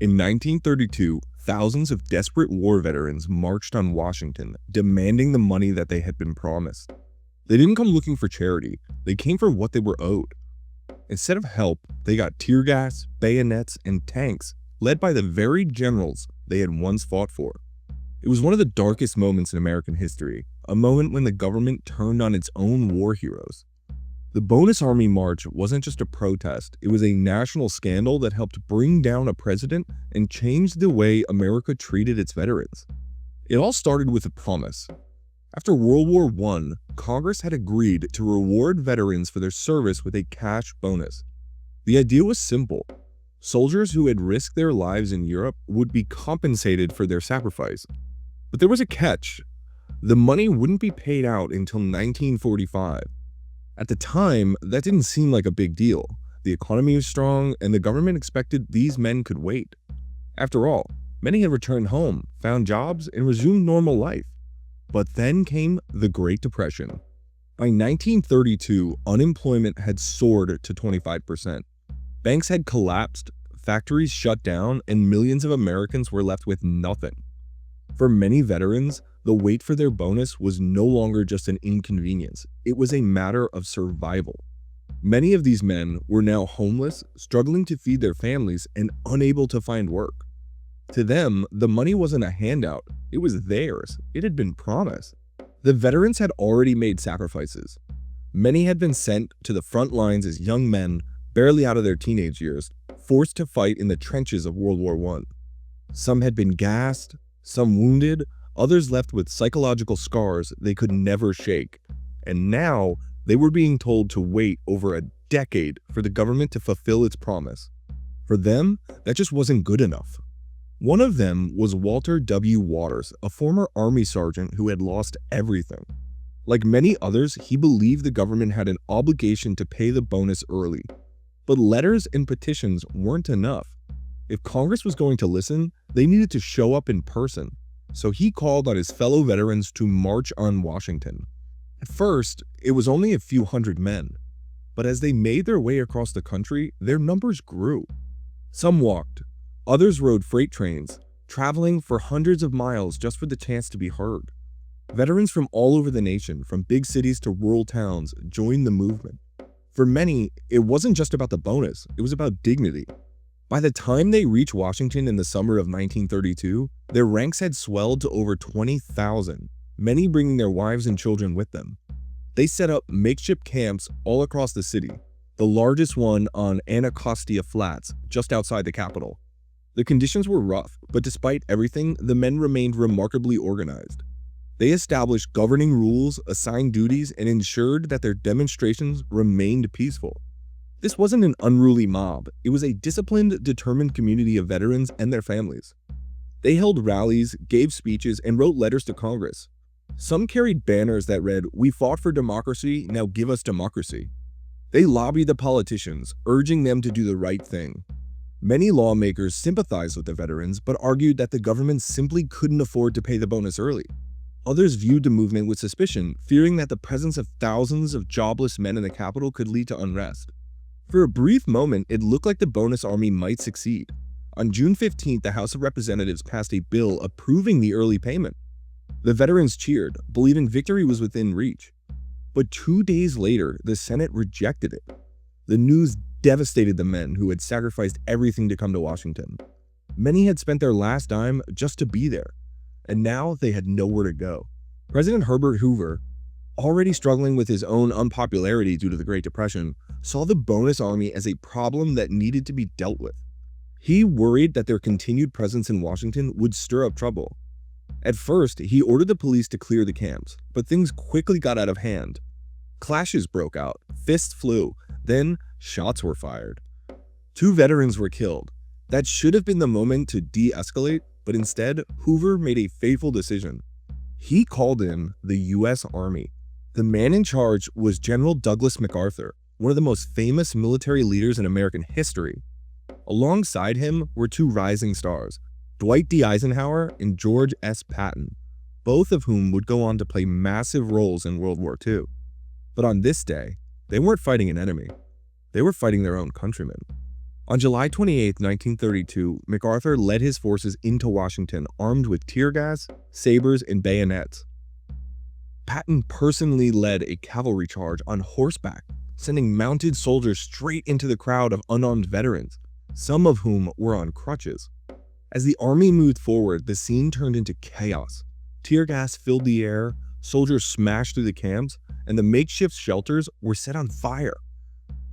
In 1932, thousands of desperate war veterans marched on Washington, demanding the money that they had been promised. They didn't come looking for charity, they came for what they were owed. Instead of help, they got tear gas, bayonets, and tanks, led by the very generals they had once fought for. It was one of the darkest moments in American history, a moment when the government turned on its own war heroes. The Bonus Army March wasn't just a protest, it was a national scandal that helped bring down a president and change the way America treated its veterans. It all started with a promise. After World War I, Congress had agreed to reward veterans for their service with a cash bonus. The idea was simple. Soldiers who had risked their lives in Europe would be compensated for their sacrifice. But there was a catch. The money wouldn't be paid out until 1945. At the time, that didn't seem like a big deal. The economy was strong, and the government expected these men could wait. After all, many had returned home, found jobs, and resumed normal life. But then came the Great Depression. By 1932, unemployment had soared to 25%. Banks had collapsed, factories shut down, and millions of Americans were left with nothing. For many veterans, the wait for their bonus was no longer just an inconvenience, it was a matter of survival. Many of these men were now homeless, struggling to feed their families, and unable to find work. To them, the money wasn't a handout, it was theirs. It had been promised. The veterans had already made sacrifices. Many had been sent to the front lines as young men, barely out of their teenage years, forced to fight in the trenches of World War I. Some had been gassed, some wounded, others left with psychological scars they could never shake. And now, they were being told to wait over a decade for the government to fulfill its promise. For them, that just wasn't good enough. One of them was Walter W. Waters, a former Army sergeant who had lost everything. Like many others, he believed the government had an obligation to pay the bonus early. But letters and petitions weren't enough. If Congress was going to listen, they needed to show up in person. So he called on his fellow veterans to march on Washington. At first, it was only a few hundred men. But as they made their way across the country, their numbers grew. Some walked. Others rode freight trains, traveling for hundreds of miles just for the chance to be heard. Veterans from all over the nation, from big cities to rural towns, joined the movement. For many, it wasn't just about the bonus, it was about dignity. By the time they reached Washington in the summer of 1932, their ranks had swelled to over 20,000, many bringing their wives and children with them. They set up makeshift camps all across the city, the largest one on Anacostia Flats, just outside the capital. The conditions were rough, but despite everything, the men remained remarkably organized. They established governing rules, assigned duties, and ensured that their demonstrations remained peaceful. This wasn't an unruly mob, it was a disciplined, determined community of veterans and their families. They held rallies, gave speeches, and wrote letters to Congress. Some carried banners that read, "We fought for democracy, now give us democracy." They lobbied the politicians, urging them to do the right thing. Many lawmakers sympathized with the veterans, but argued that the government simply couldn't afford to pay the bonus early. Others viewed the movement with suspicion, fearing that the presence of thousands of jobless men in the capital could lead to unrest. For a brief moment, it looked like the Bonus Army might succeed. On June 15th, the House of Representatives passed a bill approving the early payment. The veterans cheered, believing victory was within reach. But 2 days later, the Senate rejected it. The news devastated the men who had sacrificed everything to come to Washington. Many had spent their last dime just to be there, and now they had nowhere to go. President Herbert Hoover, already struggling with his own unpopularity due to the Great Depression, saw the Bonus Army as a problem that needed to be dealt with. He worried that their continued presence in Washington would stir up trouble. At first, he ordered the police to clear the camps, but things quickly got out of hand. Clashes broke out, fists flew, then shots were fired. 2 veterans were killed. That should have been the moment to de-escalate, but instead, Hoover made a fateful decision. He called in the U.S. Army. The man in charge was General Douglas MacArthur, one of the most famous military leaders in American history. Alongside him were 2 rising stars, Dwight D. Eisenhower and George S. Patton, both of whom would go on to play massive roles in World War II. But on this day, they weren't fighting an enemy. They were fighting their own countrymen. On July 28, 1932, MacArthur led his forces into Washington armed with tear gas, sabers, and bayonets. Patton personally led a cavalry charge on horseback, sending mounted soldiers straight into the crowd of unarmed veterans, some of whom were on crutches. As the army moved forward, the scene turned into chaos. Tear gas filled the air, soldiers smashed through the camps, and the makeshift shelters were set on fire.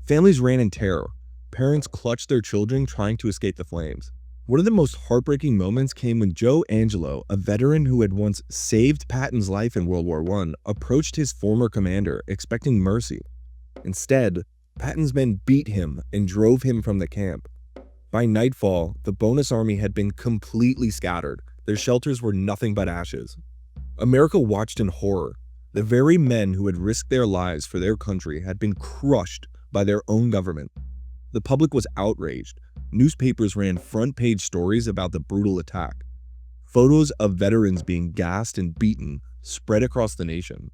Families ran in terror. Parents clutched their children trying to escape the flames. One of the most heartbreaking moments came when Joe Angelo, a veteran who had once saved Patton's life in World War I, approached his former commander, expecting mercy. Instead, Patton's men beat him and drove him from the camp. By nightfall, the bonus army had been completely scattered. Their shelters were nothing but ashes. America watched in horror. The very men who had risked their lives for their country had been crushed by their own government. The public was outraged. Newspapers ran front-page stories about the brutal attack. Photos of veterans being gassed and beaten spread across the nation.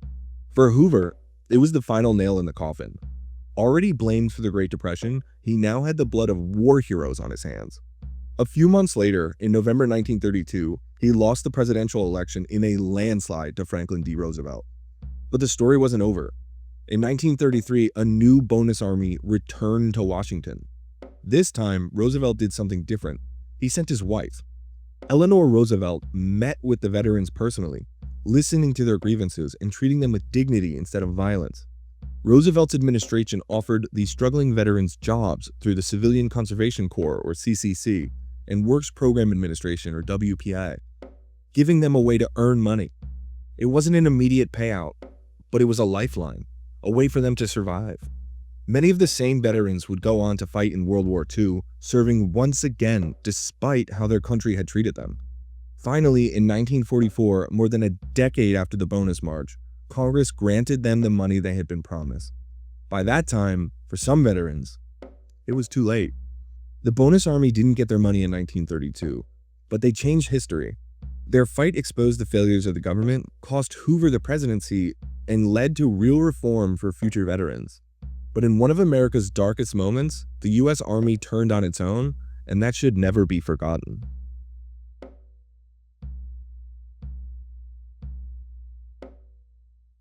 For Hoover, it was the final nail in the coffin. Already blamed for the Great Depression, he now had the blood of war heroes on his hands. A few months later, in November 1932, he lost the presidential election in a landslide to Franklin D. Roosevelt. But the story wasn't over. In 1933, a new bonus army returned to Washington. This time, Roosevelt did something different. He sent his wife. Eleanor Roosevelt met with the veterans personally, listening to their grievances and treating them with dignity instead of violence. Roosevelt's administration offered the struggling veterans jobs through the Civilian Conservation Corps, or CCC, and Works Program Administration, or WPA, giving them a way to earn money. It wasn't an immediate payout, but it was a lifeline, a way for them to survive. Many of the same veterans would go on to fight in World War II, serving once again despite how their country had treated them. Finally, in 1944, more than a decade after the bonus march, Congress granted them the money they had been promised. By that time, for some veterans, it was too late. The bonus army didn't get their money in 1932, but they changed history. Their fight exposed the failures of the government, cost Hoover the presidency, and led to real reform for future veterans. But in one of America's darkest moments, the U.S. Army turned on its own, and that should never be forgotten.